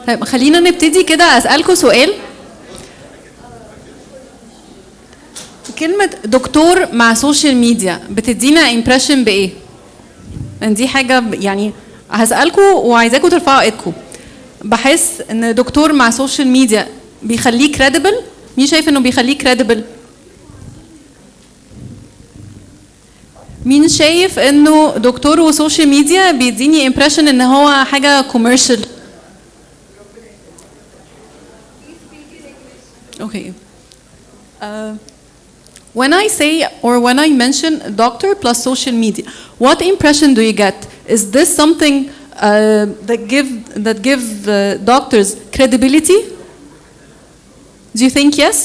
طيب خلينا نبتدي كده اسالكم سؤال. كلمة دكتور مع سوشيال ميديا بتدينا امبريشن بايه؟ دي حاجة يعني هسألكم وعايزاكم ترفعوا ايدكم. بحس ان دكتور مع سوشيال ميديا بيخليه كريديبل. مين شايف انه بيخليه كريديبل؟ مين شايف انه دكتور وسوشيال ميديا بيديني امبريشن ان هو حاجة كوميرشال؟ اوكي. When I say or when I mention doctor plus social media, what impression do you get? Is this something that give doctors credibility? Do you think yes?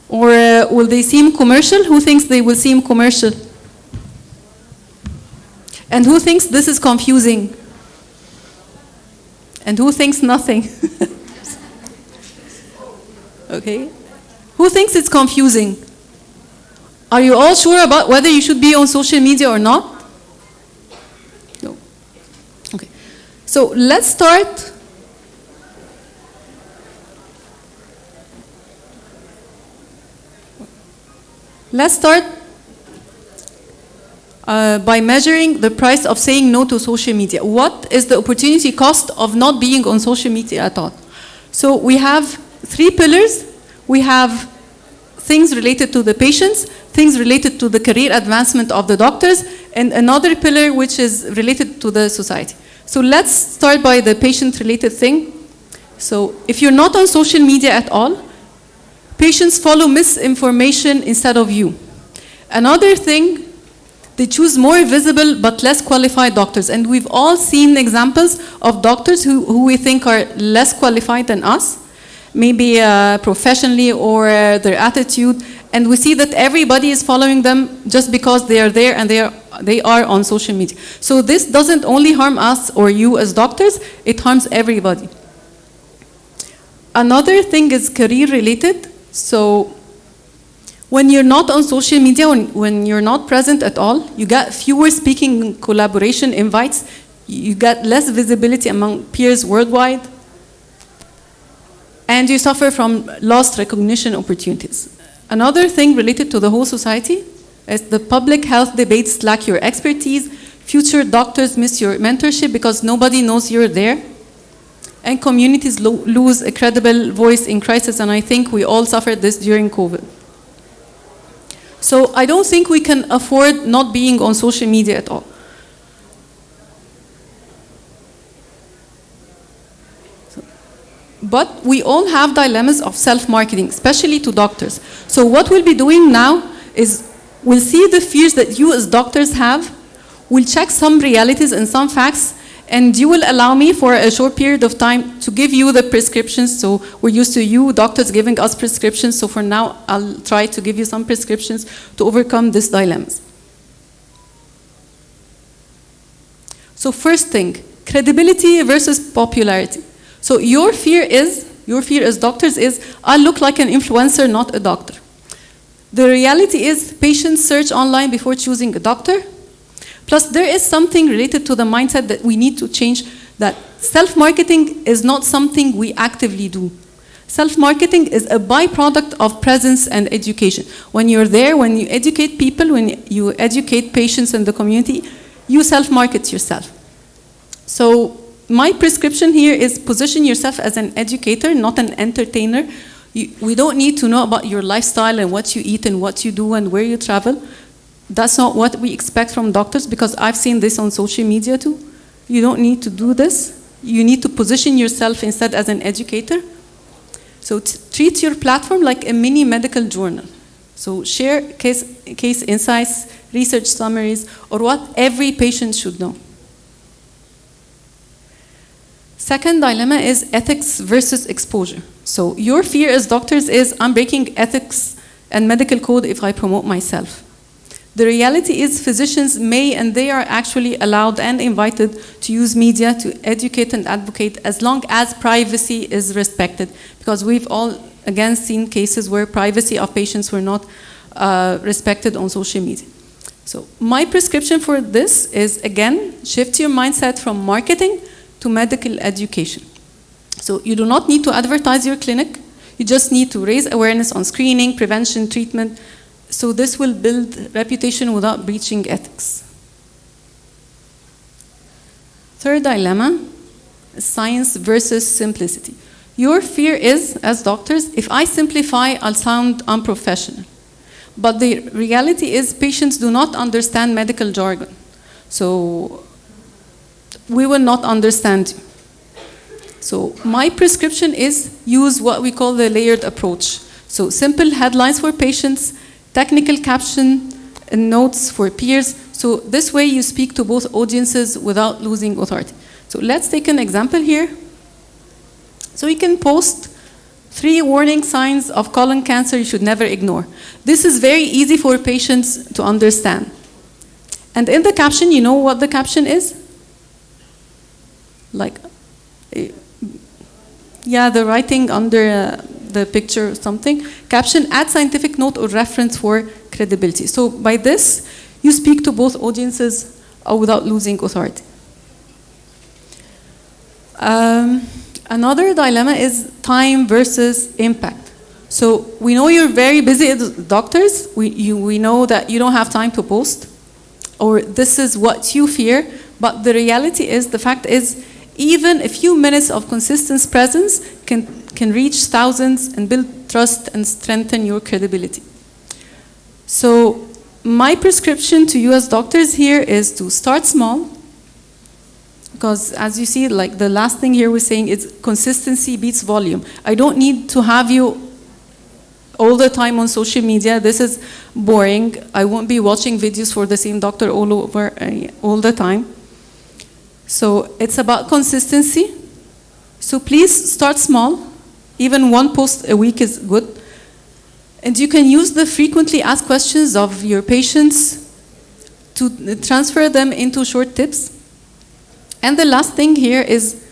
Or will they seem commercial? Who thinks they will seem commercial? And who thinks this is confusing? And who thinks nothing? Okay. Who thinks it's confusing? Are you all sure about whether you should be on social media or not? No. Okay. So let's start. Let's start by measuring the price of saying no to social media. What is the opportunity cost of not being on social media at all? So we have 3 pillars. We have things related to the patients, things related to the career advancement of the doctors, and another pillar which is related to the society. So let's start by the patient-related thing. So if you're not on social media at all, patients follow misinformation instead of you. Another thing, they choose more visible but less qualified doctors. And we've all seen examples of doctors who we think are less qualified than us, maybe professionally or their attitude, and we see that everybody is following them just because they are there and they are on social media. So this doesn't only harm us or you as doctors, it harms everybody. Another thing is career related. So when you're not on social media, when you're not present at all, you get fewer speaking collaboration invites, you get less visibility among peers worldwide, and you suffer from lost recognition opportunities. Another thing related to the whole society is the public health debates lack your expertise, future doctors miss your mentorship because nobody knows you're there, and communities lose a credible voice in crisis, and I think we all suffered this during COVID. So I don't think we can afford not being on social media at all. But we all have dilemmas of self-marketing, especially to doctors. So what we'll be doing now is we'll see the fears that you as doctors have, we'll check some realities and some facts, and you will allow me for a short period of time to give you the prescriptions. So we're used to you doctors giving us prescriptions, so for now I'll try to give you some prescriptions to overcome these dilemmas. So first thing, credibility versus popularity. So your fear as doctors is, I look like an influencer, not a doctor. The reality is patients search online before choosing a doctor. Plus there is something related to the mindset that we need to change, that self-marketing is not something we actively do. Self-marketing is a byproduct of presence and education. When you're there, when you educate people, when you educate patients in the community, you self-market yourself. So my prescription here is position yourself as an educator, not an entertainer. We don't need to know about your lifestyle and what you eat and what you do and where you travel. That's not what we expect from doctors, because I've seen this on social media too. You don't need to do this. You need to position yourself instead as an educator. So treat your platform like a mini medical journal. So share case insights, research summaries, or what every patient should know. Second dilemma is ethics versus exposure. So your fear as doctors is, I'm breaking ethics and medical code if I promote myself. The reality is physicians may, and they are actually allowed and invited to use media to educate and advocate as long as privacy is respected, because we've all again seen cases where privacy of patients were not respected on social media. So my prescription for this is, again, shift your mindset from marketing to medical education. So you do not need to advertise your clinic. You just need to raise awareness on screening, prevention, treatment. So this will build reputation without breaching ethics. Third dilemma, science versus simplicity. Your fear is, as doctors, if I simplify, I'll sound unprofessional. But the reality is patients do not understand medical jargon. So we will not understand you. So my prescription is use what we call the layered approach. So simple headlines for patients, technical caption and notes for peers. So this way you speak to both audiences without losing authority. So let's take an example here. So you can post 3 warning signs of colon cancer you should never ignore. This is very easy for patients to understand. And in the caption, you know what the caption is? Like, yeah, the writing under the picture or something. Caption, add scientific note or reference for credibility. So by this, you speak to both audiences without losing authority. Another dilemma is time versus impact. So we know you're very busy as doctors. We know that you don't have time to post, or this is what you fear, but the reality is, the fact is, even a few minutes of consistent presence can reach thousands and build trust and strengthen your credibility. So my prescription to you as doctors here is to start small, because as you see, like the last thing here we're saying is consistency beats volume. I don't need to have you all the time on social media. This is boring. I won't be watching videos for the same doctor all the time. So it's about consistency. So please start small. Even 1 post a week is good. And you can use the frequently asked questions of your patients to transfer them into short tips. And the last thing here is,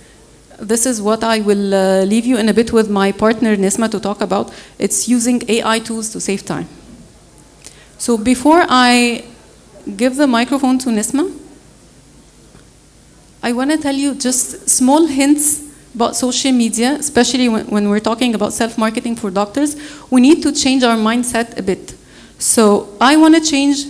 this is what I will leave you in a bit with my partner Nisma to talk about. It's using AI tools to save time. So before I give the microphone to Nisma, I want to tell you just small hints about social media, especially when we're talking about self-marketing for doctors. We need to change our mindset a bit. So I want to change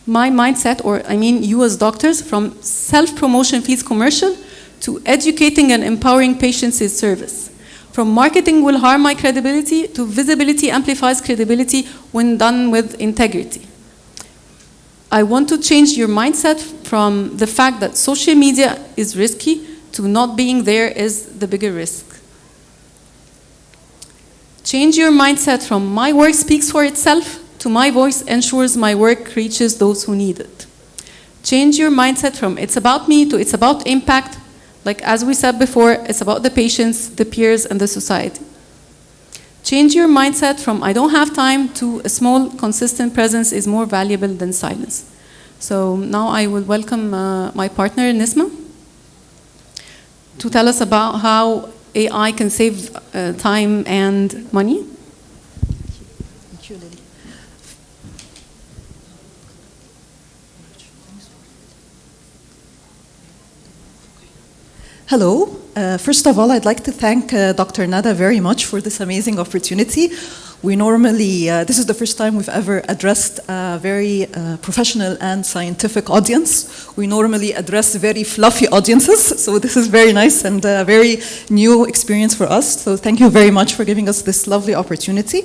my mindset, or I mean you as doctors, from self-promotion feels commercial to educating and empowering patients is service. From marketing will harm my credibility to visibility amplifies credibility when done with integrity. I want to change your mindset from the fact that social media is risky to not being there is the bigger risk. Change your mindset from my work speaks for itself to my voice ensures my work reaches those who need it. Change your mindset from it's about me to it's about impact. Like as we said before, it's about the patients, the peers, and the society. Change your mindset from I don't have time to a small, consistent presence is more valuable than silence. So now I will welcome my partner, Nisma, to tell us about how AI can save time and money. Thank you, Lily. Hello. First of all, I'd like to thank Dr. Nada very much for this amazing opportunity. We normally, this is the first time we've ever addressed a very professional and scientific audience. We normally address very fluffy audiences, so this is very nice and a very new experience for us. So thank you very much for giving us this lovely opportunity.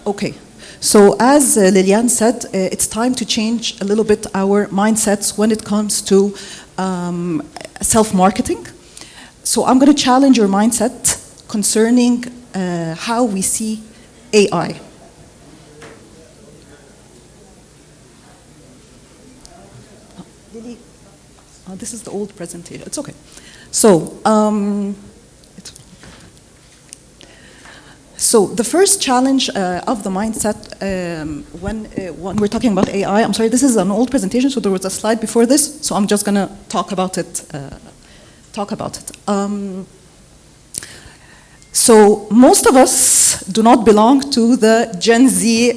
Okay. So as Liliane said, it's time to change a little bit our mindsets when it comes to self-marketing. So I'm going to challenge your mindset concerning how we see AI. Lily, this is the old presentation. It's okay. So, So the first challenge of the mindset when we're talking about AI, I'm sorry, this is an old presentation, so there was a slide before this, so I'm just going to talk about it. So most of us do not belong to the Gen Z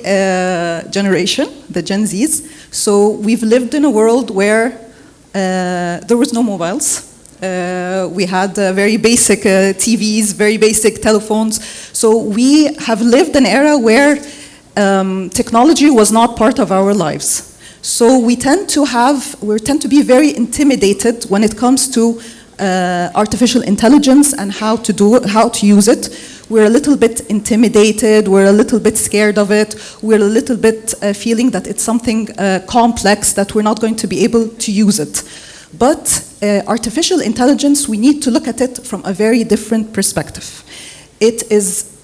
generation, the Gen Zs. So we've lived in a world where there was no mobiles. We had very basic TVs, very basic telephones. So we have lived an era where technology was not part of our lives. So we tend to be very intimidated when it comes to artificial intelligence and how to use it. We're a little bit intimidated, we're a little bit scared of it, we're a little bit feeling that it's something complex, that we're not going to be able to use it. But artificial intelligence, we need to look at it from a very different perspective.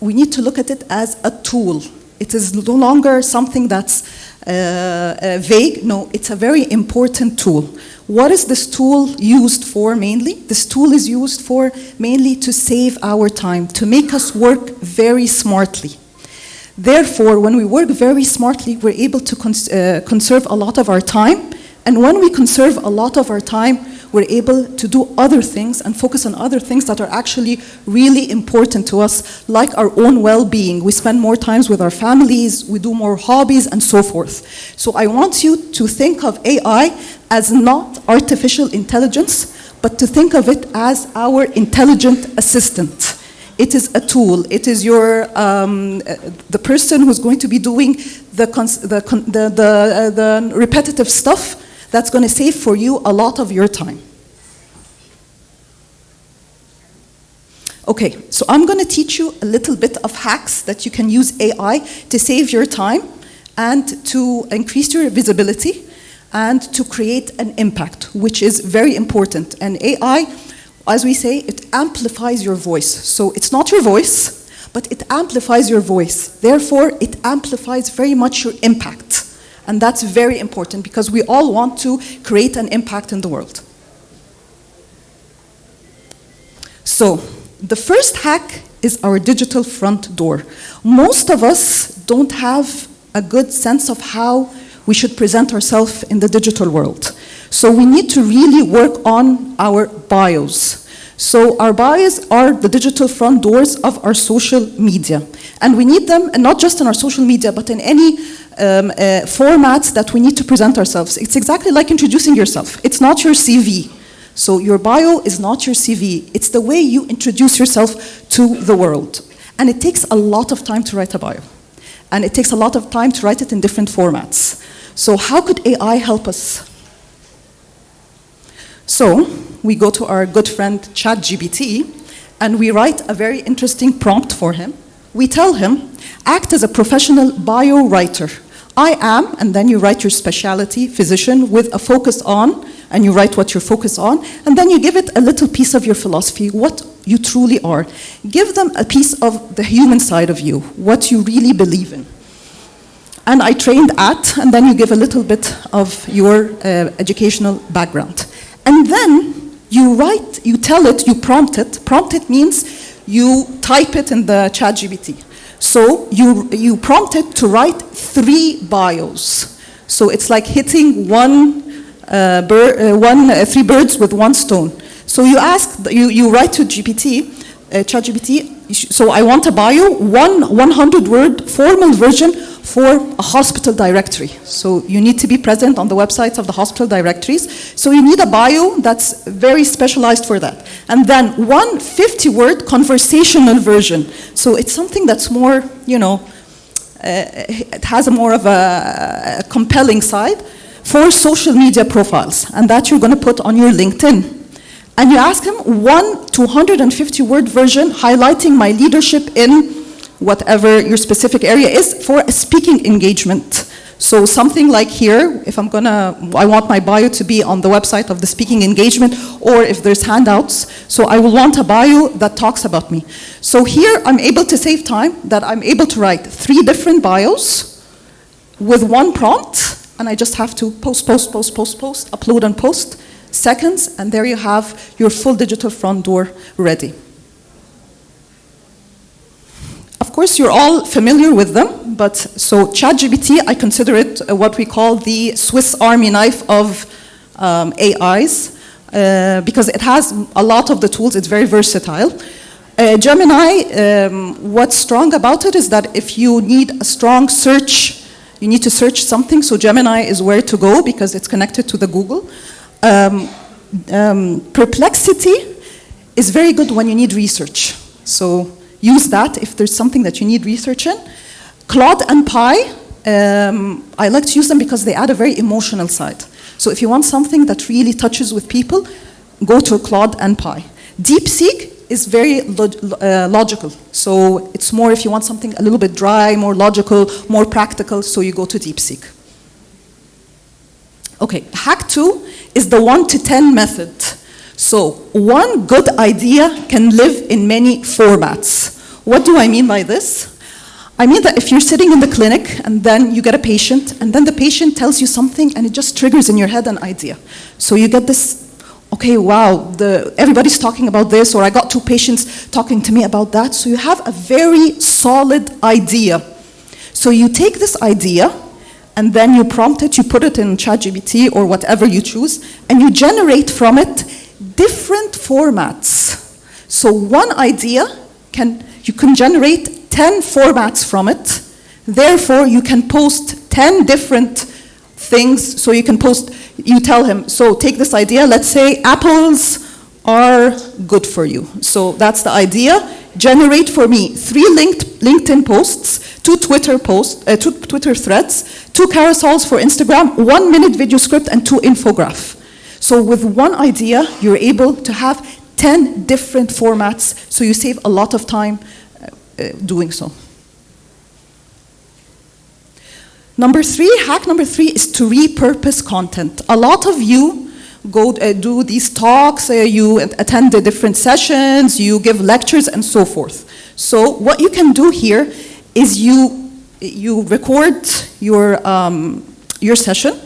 We need to look at it as a tool. It is no longer something that's vague. No, it's a very important tool. What is this tool used for mainly? This tool is used for mainly to save our time, to make us work very smartly. Therefore, when we work very smartly, we're able to conserve a lot of our time. And when we conserve a lot of our time, we're able to do other things and focus on other things that are actually really important to us, like our own well-being. We spend more time with our families, we do more hobbies, and so forth. So I want you to think of AI as not artificial intelligence, but to think of it as our intelligent assistant. It is a tool. It is your the person who's going to be doing the repetitive stuff that's going to save for you a lot of your time. Okay, so I'm going to teach you a little bit of hacks that you can use AI to save your time and to increase your visibility and to create an impact, which is very important. And AI, as we say, it amplifies your voice. So it's not your voice, but it amplifies your voice. Therefore, it amplifies very much your impact. And that's very important because we all want to create an impact in the world. So, the first hack is our digital front door. Most of us don't have a good sense of how we should present ourselves in the digital world. So we need to really work on our bios. So our bios are the digital front doors of our social media. And we need them, and not just in our social media, but in any formats that we need to present ourselves. It's exactly like introducing yourself. It's not your CV. So your bio is not your CV. It's the way you introduce yourself to the world. And it takes a lot of time to write a bio. And it takes a lot of time to write it in different formats. So how could AI help us? So we go to our good friend ChatGPT, and we write a very interesting prompt for him. We tell him, act as a professional bio writer. I am, and then you write your specialty, physician, with a focus on, and you write what you're focused on, and then you give it a little piece of your philosophy, what you truly are. Give them a piece of the human side of you, what you really believe in. And I trained at, and then you give a little bit of your educational background. And then you write, you tell it, you prompt it. Prompt it means you type it in the ChatGPT. So you prompt it to write 3 bios. So it's like hitting 3 birds with 1 stone. So you write to ChatGPT, so I want a bio, 100-word formal version for a hospital directory. So you need to be present on the websites of the hospital directories. So you need a bio that's very specialized for that. And then 1 50-word conversational version. So it's something that's more, it has more of a compelling side for social media profiles. And that you're going to put on your LinkedIn. And you ask him 1 250-word version highlighting my leadership in whatever your specific area is for a speaking engagement. So something like here, if I want my bio to be on the website of the speaking engagement, or if there's handouts, so I will want a bio that talks about me. So here I'm able to save time, that I'm able to write 3 different bios with 1 prompt, and I just have to post, upload and post, seconds, and there you have your full digital front door ready. Of course, you're all familiar with them, but so ChatGPT, I consider it what we call the Swiss Army knife of AIs, because it has a lot of the tools, it's very versatile. Gemini, what's strong about it is that if you need a strong search, you need to search something, so Gemini is where to go because it's connected to the Google. Perplexity is very good when you need research. So use that if there's something that you need research in. Claude and Pi, I like to use them because they add a very emotional side. So if you want something that really touches with people, go to Claude and Pi. DeepSeek is very logical. So it's more if you want something a little bit dry, more logical, more practical, so you go to DeepSeek. Okay, hack 2 is the 1 to 10 method. So one good idea can live in many formats. What do I mean by this? I mean that if you're sitting in the clinic and then you get a patient and then the patient tells you something and it just triggers in your head an idea. So you get this, okay, wow, everybody's talking about this, or I got 2 patients talking to me about that. So you have a very solid idea. So you take this idea and then you prompt it, you put it in ChatGPT or whatever you choose, and you generate from it different formats. So one idea, you can generate 10 formats from it. Therefore, you can post 10 different things. So you can post, you tell him, so take this idea, let's say apples are good for you. So that's the idea. Generate for me 3 LinkedIn posts, 2 Twitter posts, 2 Twitter threads, 2 carousels for Instagram, 1-minute video script, and 2 infograph. So with one idea, you're able to have 10 different formats, so you save a lot of time doing so. Hack number 3 is to repurpose content. A lot of you go do these talks, you attend the different sessions, you give lectures, and so forth. So what you can do here is you record your session,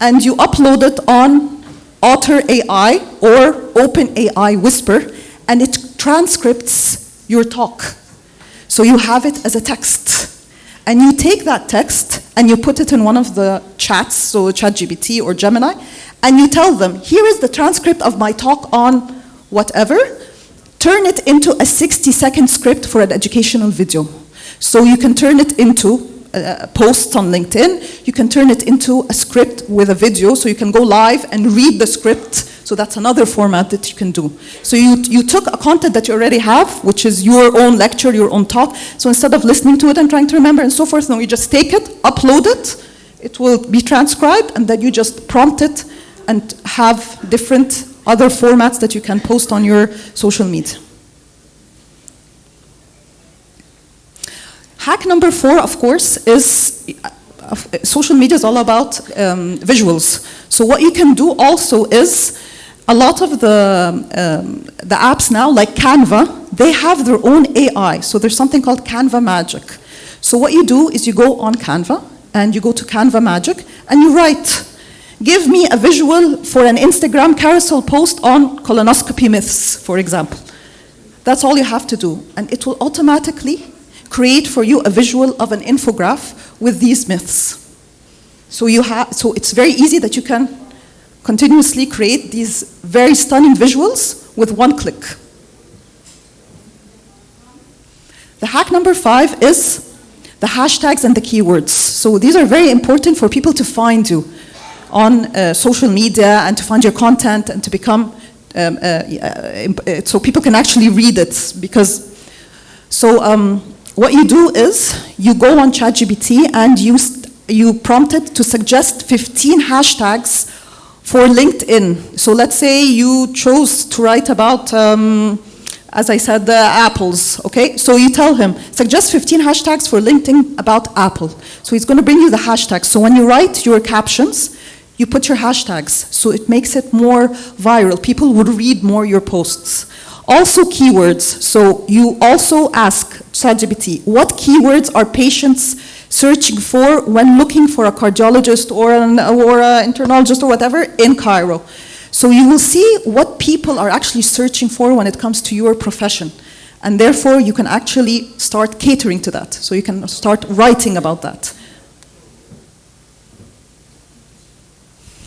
and you upload it on Otter AI or OpenAI Whisper, and it transcripts your talk. So you have it as a text. And you take that text and you put it in one of the chats, so ChatGPT or Gemini, and you tell them, here is the transcript of my talk on whatever. Turn it into a 60-second script for an educational video. So you can turn it into posts on LinkedIn. You can turn it into a script with a video, so you can go live and read the script. So that's another format that you can do. So you took a content that you already have, which is your own lecture, your own talk. So instead of listening to it and trying to remember and so forth, no, you just take it, upload it, it will be transcribed, and then you just prompt it and have different other formats that you can post on your social media. Hack number 4, of course, is social media is all about visuals. So what you can do also is a lot of the apps now, like Canva, they have their own AI. So there's something called Canva Magic. So what you do is you go on Canva and you go to Canva Magic and you write, give me a visual for an Instagram carousel post on colonoscopy myths, for example. That's all you have to do. And it will automatically create for you a visual of an infograph with these myths. So it's very easy that you can continuously create these very stunning visuals with one click. The hack number 5 is the hashtags and the keywords. So these are very important for people to find you on social media and to find your content and to become, so people can actually read it. Because, what you do is you go on ChatGPT and you prompt it to suggest 15 hashtags for LinkedIn. So let's say you chose to write about, as I said, the apples, okay? So you tell him, suggest 15 hashtags for LinkedIn about Apple. So he's gonna bring you the hashtags. So when you write your captions, you put your hashtags. So it makes it more viral. People would read more your posts. Also keywords. So you also ask ChatGPT, what keywords are patients searching for when looking for a cardiologist or an endocrinologist or whatever in Cairo? So you will see what people are actually searching for when it comes to your profession. And therefore, you can actually start catering to that. So you can start writing about that.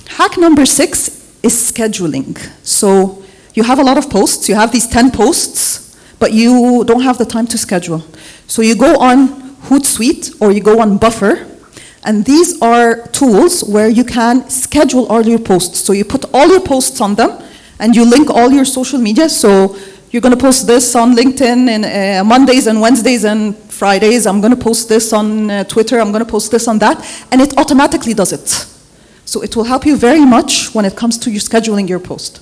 Hack number 6 is scheduling. So you have a lot of posts. You have these 10 posts, but you don't have the time to schedule. So you go on Hootsuite or you go on Buffer, and these are tools where you can schedule all your posts. So you put all your posts on them, and you link all your social media. So you're going to post this on LinkedIn and Mondays and Wednesdays and Fridays. I'm going to post this on Twitter. I'm going to post this on that. And it automatically does it. So it will help you very much when it comes to you scheduling your post.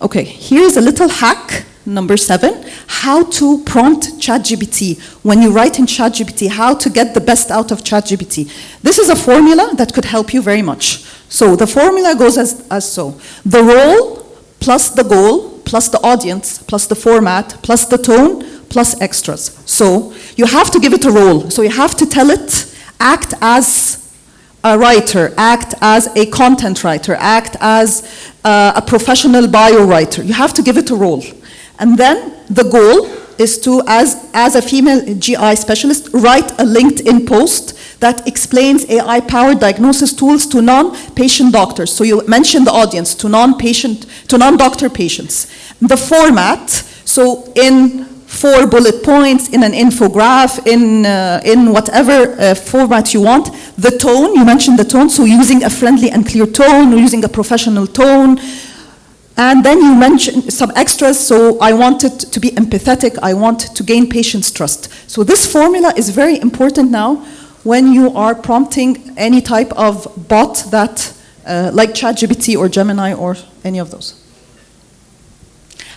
Okay, here's a little hack, number 7, how to prompt ChatGPT. When you write in ChatGPT, how to get the best out of ChatGPT. This is a formula that could help you very much. So the formula goes as so. The role plus the goal plus the audience plus the format plus the tone plus extras. So you have to give it a role. So you have to tell it, act as a writer, act as a content writer, act as a professional bio writer. You have to give it a role. And then the goal is to, as a female GI specialist, write a LinkedIn post that explains AI-powered diagnosis tools to non-patient doctors. So you mentioned the audience, to non-doctor patients. The format, so in 4 bullet points, in an infograph, in whatever format you want. The tone, you mentioned the tone, so using a friendly and clear tone, using a professional tone. And then you mentioned some extras, so I want it to be empathetic, I want to gain patients' trust. So this formula is very important now when you are prompting any type of bot that, like ChatGPT or Gemini or any of those.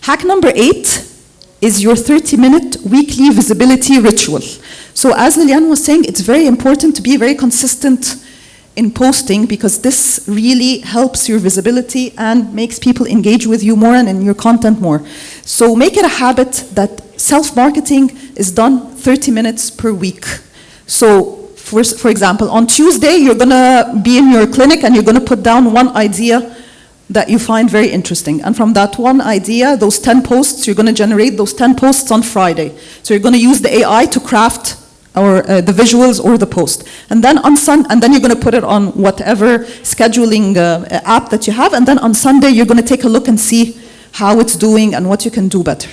Hack number 8 is your 30-minute weekly visibility ritual. So as Liliane was saying, it's very important to be very consistent in posting because this really helps your visibility and makes people engage with you more and in your content more. So make it a habit that self-marketing is done 30 minutes per week. So for example, on Tuesday, you're gonna be in your clinic and you're gonna put down one idea that you find very interesting. And from that one idea, those 10 posts, you're gonna generate those 10 posts on Friday. So you're gonna use the AI to craft the visuals or the post. And then you're gonna put it on whatever scheduling app that you have, and then on Sunday, you're gonna take a look and see how it's doing and what you can do better.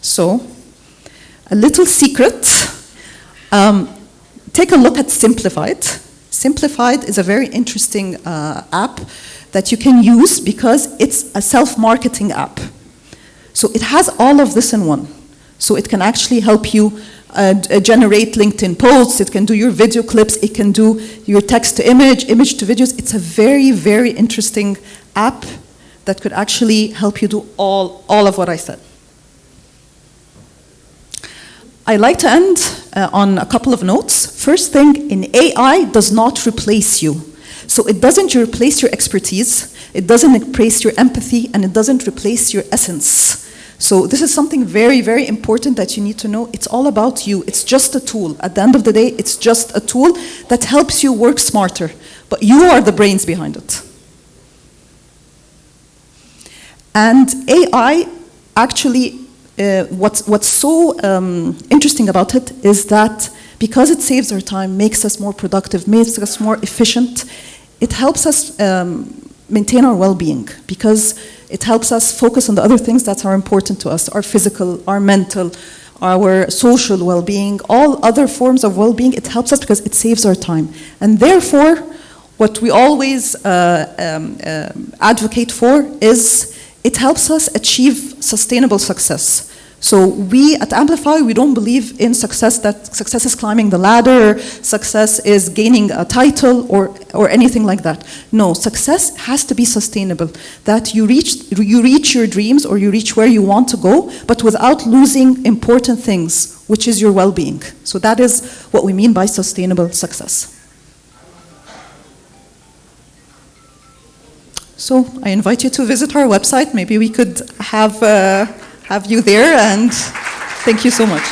So, a little secret, take a look at Simplified. Simplified is a very interesting app that you can use because it's a self-marketing app. So it has all of this in one. So it can actually help you generate LinkedIn posts, it can do your video clips, it can do your text to image, image to videos. It's a very, very interesting app that could actually help you do all of what I said. I'd like to end on a couple of notes. First thing, in AI does not replace you. So it doesn't replace your expertise, it doesn't replace your empathy, and it doesn't replace your essence. So this is something very, very important that you need to know. It's all about you. It's just a tool. At the end of the day, it's just a tool that helps you work smarter. But you are the brains behind it. And AI actually, what's so interesting about it is that because it saves our time, makes us more productive, makes us more efficient, it helps us maintain our well-being because it helps us focus on the other things that are important to us, our physical, our mental, our social well-being, all other forms of well-being. It helps us because it saves our time. And therefore, what we always advocate for is it helps us achieve sustainable success. So we at Amplify, we don't believe in success, that success is climbing the ladder, success is gaining a title or anything like that. No, success has to be sustainable, that you reach your dreams or you reach where you want to go, but without losing important things, which is your well-being. So that is what we mean by sustainable success. So I invite you to visit our website. Maybe we could have you there, and thank you so much.